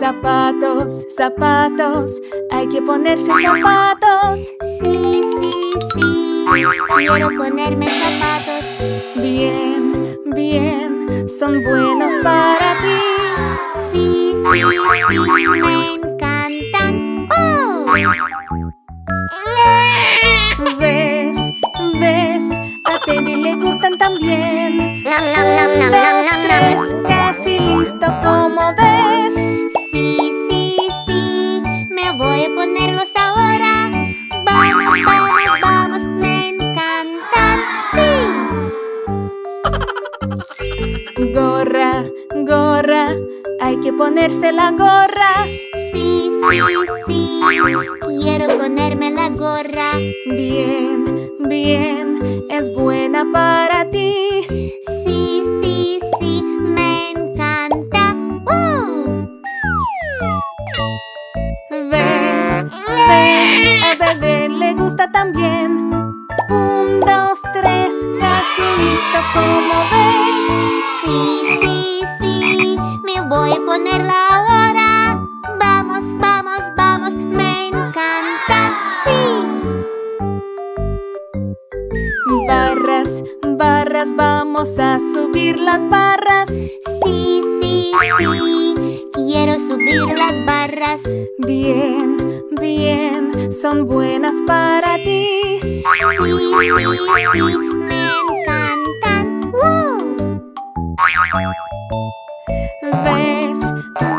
Zapatos, zapatos, hay que ponerse zapatos. Sí, sí, sí, quiero ponerme zapatos. Bien, bien, son buenos para ti. Sí, sí, sí, me encantan. ¡Oh! ¿Ves? ¿Ves? A Teddy le gustan también. Lam, lam, lam, lam, lam, Dos, lam, tres, lam. casi listo, como ves. Sí, sí, sí, me voy a ponerlos ahora. Vamos, vamos, vamos, me encantan. Sí. Gorra, gorra, hay que ponerse la gorra. Sí, sí, sí, quiero ponerme la gorra. Bien, bien, es buena para ti. Sí, sí, sí, me encanta. ¿Ves? ¿Ves? A bebé le gusta también. Un, dos, tres, casi listo, como ves. Sí, sí, sí, me voy a ponerla ahora. Vamos, vamos, vamos, me encanta. Sí. Barras, barras, vamos a subir las barras. Sí, sí, sí, quiero subir las barras. Bien, bien, son buenas para ti. Sí, sí, sí, me encantan. ¿Ves?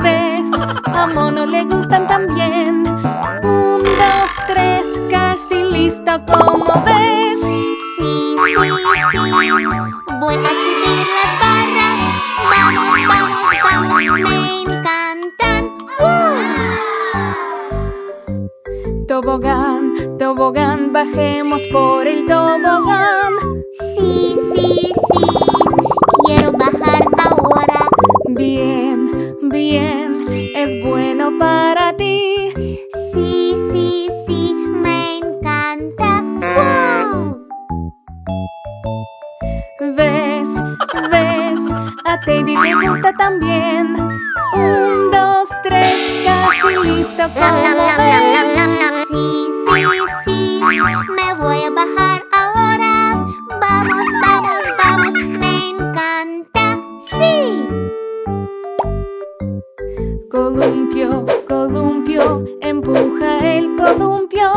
¿Ves? A Mono le gustan también. Un, dos, tres, casi listo, como ves. Sí, sí, sí, voy a subir las barras. Vamos, vamos, vamos, me encantan. Tobogán, tobogán, bajemos por el tobogán. Sí, sí, sí, quiero bajar ahora. Bien, bien, es bueno para ti. Sí, sí, sí, me encanta. ¿Ves? ¿Ves? A Teddy le gusta también. Un, dos, tres, casi listo, como ves. Sí, sí, sí, me voy a bajar ahora. Vamos, vamos, vamos, me encanta. Sí. Columpio, columpio, empuja el columpio.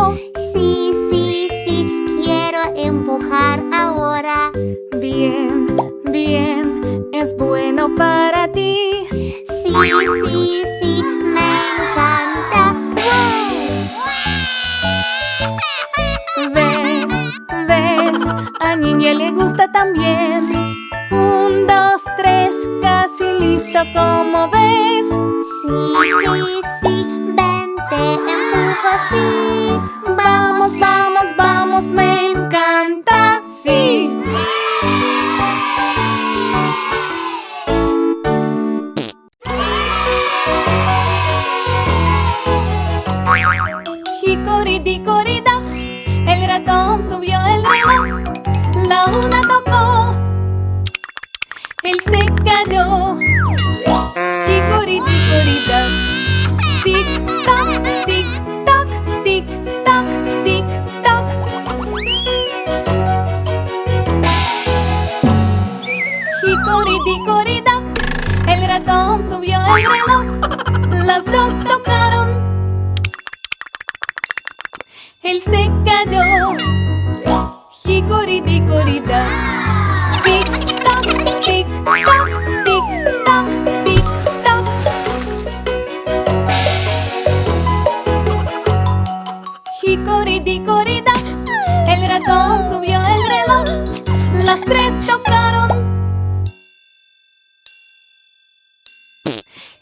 Sí, sí, sí, quiero empujar ahora. Bien, bien, es bueno para ti. Sí, sí, sí, me encanta. ¿Ves? ¿Ves? A Niña le gusta también. Un, dos, tres, casi listo, como ves. Sí, sí, sí, ven, te empujo, sí. Vamos, vamos, vamos, me encanta, sí. Hicoridicoridoc, el ratón subió el reloj. La una tocó, él se cayó. Hicoridicoridoc, tic toc, tic toc, tic toc, tic toc. Hicoridicoridoc, el ratón subió el reloj. Las dos tocaron, él se cayó. Hicoridicoridoc, tic toc, tic toc, tic toc, tic toc. Hicoridicoridoc, el ratón subió el reloj. Las tres tocaron,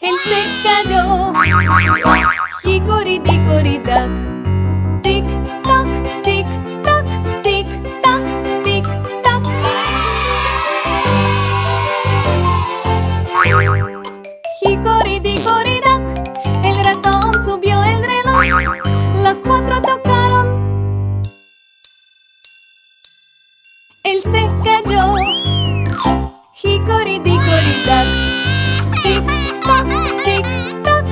él se cayó. Hicoridicoridoc, tic toc, tic toc, tic toc, tic toc. Hicoridicoridoc, el ratón subió el reloj. Las cuatro tocaron, él se cayó. Hicoridicoridoc, tic toc, tic toc,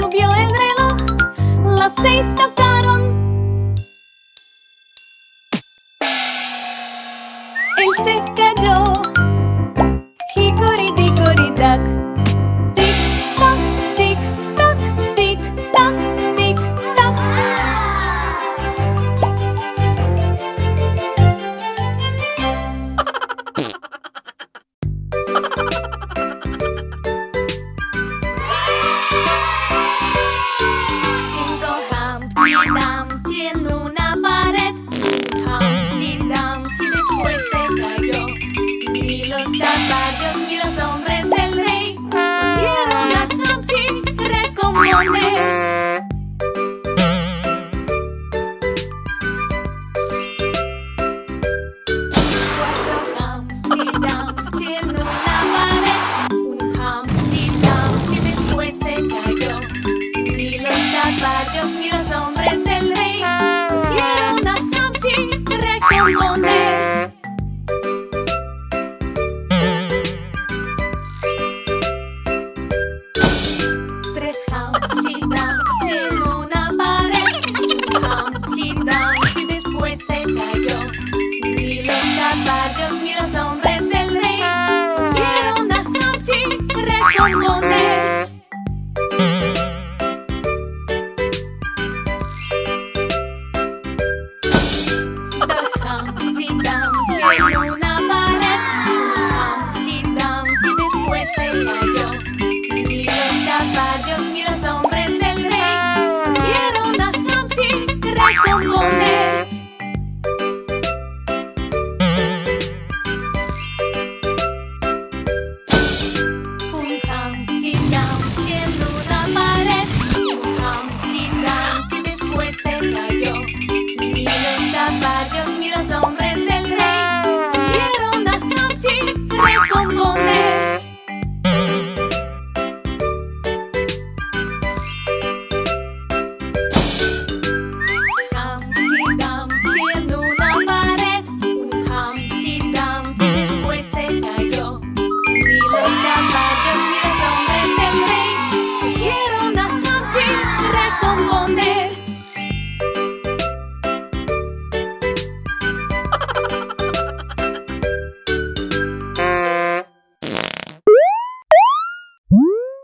subió el reloj. Las 6 tocaron. Él se cayó. Hickory dickory dock.